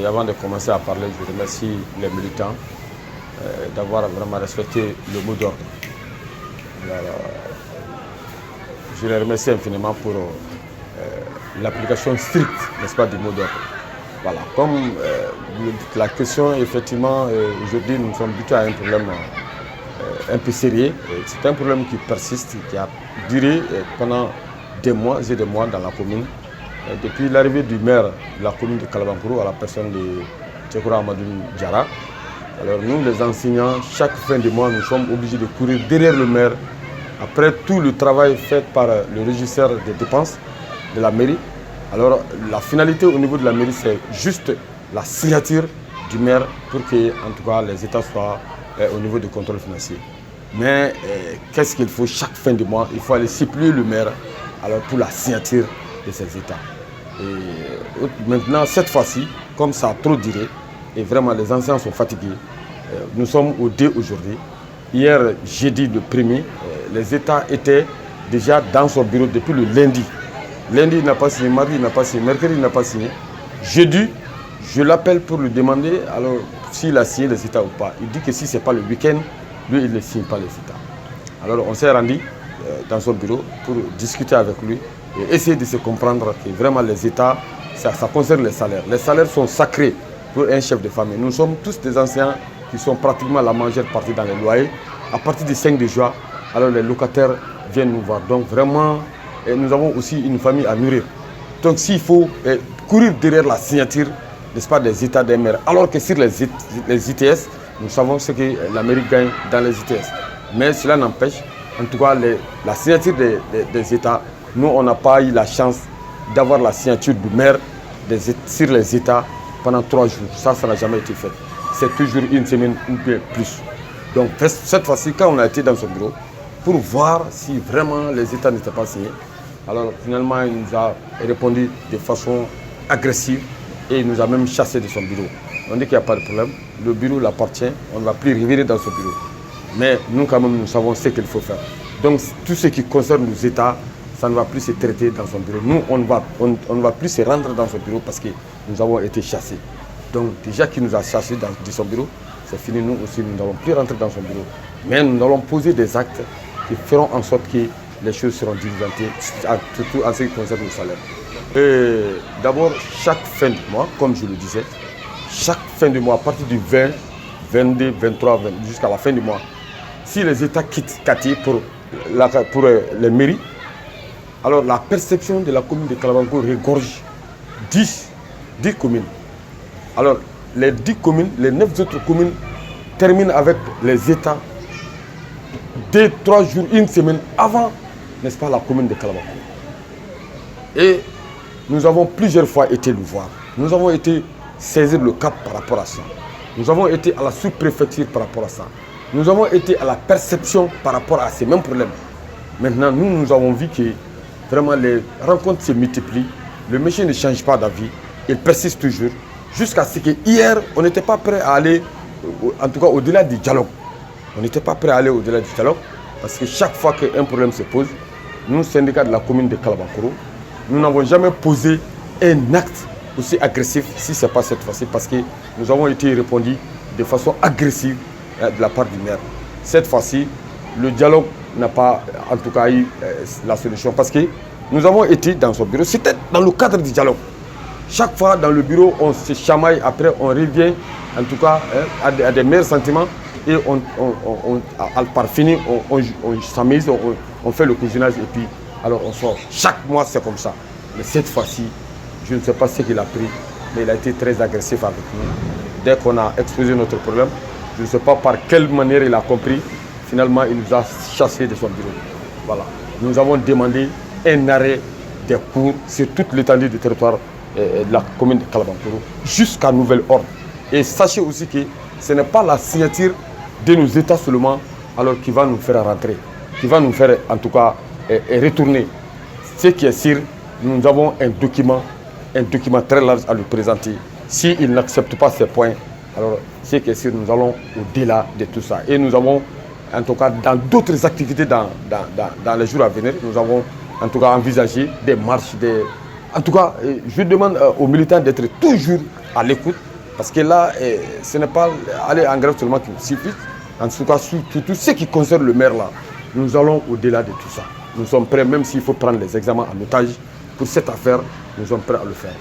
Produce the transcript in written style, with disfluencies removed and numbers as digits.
Et avant de commencer à parler, je remercie les militants d'avoir vraiment respecté le mot d'ordre. Je les remercie infiniment pour l'application stricte, n'est-ce pas, du mot d'ordre. Voilà. Comme la question, effectivement, aujourd'hui, nous sommes plutôt à un problème un peu sérieux. C'est un problème qui persiste, qui a duré pendant des mois et des mois dans la commune. Depuis l'arrivée du maire de la commune de Kalabankoro à la personne de Tchekoura Amadou Diara. Alors nous, les enseignants, chaque fin de mois, nous sommes obligés de courir derrière le maire. Après tout le travail fait par le régisseur des dépenses de la mairie. Alors la finalité au niveau de la mairie, c'est juste la signature du maire pour que, en tout cas, les États soient au niveau du contrôle financier. Mais qu'est-ce qu'il faut chaque fin de mois? Il faut aller supplier le maire alors, pour la signature de ces États. Et maintenant, cette fois-ci, comme ça a trop duré, et vraiment les anciens sont fatigués, nous sommes au 2 aujourd'hui. Hier, jeudi le 1er, les États étaient déjà dans son bureau depuis le lundi. Lundi, il n'a pas signé, mardi, il n'a pas signé, mercredi, il n'a pas signé. Jeudi, je l'appelle pour lui demander alors s'il a signé les États ou pas. Il dit que si ce n'est pas le week-end, lui, il ne signe pas les États. Alors on s'est rendu dans son bureau pour discuter avec lui et essayer de se comprendre que vraiment les États, ça concerne les salaires. Les salaires sont sacrés pour un chef de famille. Nous sommes tous des anciens qui sont pratiquement la majeure partie dans les loyers. À partir du 5 de juin, alors les locataires viennent nous voir. Donc vraiment, nous avons aussi une famille à nourrir. Donc s'il faut courir derrière la signature, n'est-ce pas, des États des maires, alors que sur les ITS, nous savons ce que la mairie gagne dans les ITS. Mais cela n'empêche, en tout cas, la signature des États, nous, on n'a pas eu la chance d'avoir la signature du maire sur les États pendant 3 jours. Ça n'a jamais été fait. C'est toujours une semaine ou bien plus. Donc cette fois-ci, quand on a été dans son bureau, pour voir si vraiment les États n'étaient pas signés, alors finalement, il nous a répondu de façon agressive et il nous a même chassé de son bureau. On dit qu'il n'y a pas de problème, le bureau l'appartient, on ne va plus revenir dans ce bureau. Mais nous, quand même, nous savons ce qu'il faut faire. Donc tout ce qui concerne nos États, ça ne va plus se traiter dans son bureau. Nous, on ne va plus se rendre dans son bureau parce que nous avons été chassés. Donc déjà qu'il nous a chassés de son bureau, c'est fini, nous aussi, nous n'allons plus rentrer dans son bureau. Mais nous allons poser des actes qui feront en sorte que les choses seront diligentées, surtout en ce qui concerne le salaire. D'abord, chaque fin de mois, comme je le disais, chaque fin de mois, à partir du 20, 22, 23, 20, jusqu'à la fin du mois, si les États quittent Kati pour les mairies, alors la perception de la commune de Kalabankoro regorge 10 communes. Alors les 10 communes, les 9 autres communes terminent avec les États 2, 3 jours, une semaine avant, n'est-ce pas, la commune de Kalabankoro. Et nous avons plusieurs fois été le voir. Nous avons été saisir le cap par rapport à ça. Nous avons été à la sous-préfecture par rapport à ça. Nous avons été à la perception par rapport à ces mêmes problèmes. Maintenant, nous avons vu que vraiment les rencontres se multiplient. Le monsieur ne change pas d'avis. Il persiste toujours. Jusqu'à ce que hier, on n'était pas prêt à aller, en tout cas au-delà du dialogue. On n'était pas prêt à aller au-delà du dialogue. Parce que chaque fois qu'un problème se pose, nous, syndicats de la commune de Kalabankoro, nous n'avons jamais posé un acte aussi agressif, si ce n'est pas cette fois-ci, parce que nous avons été répondus de façon agressive de la part du maire. Cette fois-ci, le dialogue n'a pas, en tout cas, eu la solution, parce que nous avons été dans son bureau, c'était dans le cadre du dialogue. Chaque fois dans le bureau, on se chamaille, après on revient, en tout cas, à des meilleurs sentiments, et par fini, on s'amuse, on fait le cousinage, et puis alors on sort. Chaque mois, c'est comme ça. Mais cette fois-ci, je ne sais pas ce qu'il a pris, mais il a été très agressif avec nous. Dès qu'on a exposé notre problème, je ne sais pas par quelle manière il a compris, finalement il nous a chassés de son bureau. Voilà. Nous avons demandé un arrêt des cours sur toute l'étendue du territoire de la commune de Kalabankoro jusqu'à nouvel ordre. Et sachez aussi que ce n'est pas la signature de nos États seulement alors qui va nous faire rentrer, qui va nous faire en tout cas retourner. Ce qui est sûr, nous avons un document très large à lui présenter. S'il n'accepte pas ces points, alors ce qui est sûr, nous allons au-delà de tout ça. Et nous avons, en tout cas, dans d'autres activités dans les jours à venir, nous avons en tout cas envisagé des marches, en tout cas, je demande aux militants d'être toujours à l'écoute Parce que là, ce n'est pas aller en grève seulement qui suffit. En tout cas, tout ce qui concerne le maire là, nous allons au-delà de tout ça. Nous sommes prêts, même s'il faut prendre les examens en otage, pour cette affaire, nous sommes prêts à le faire.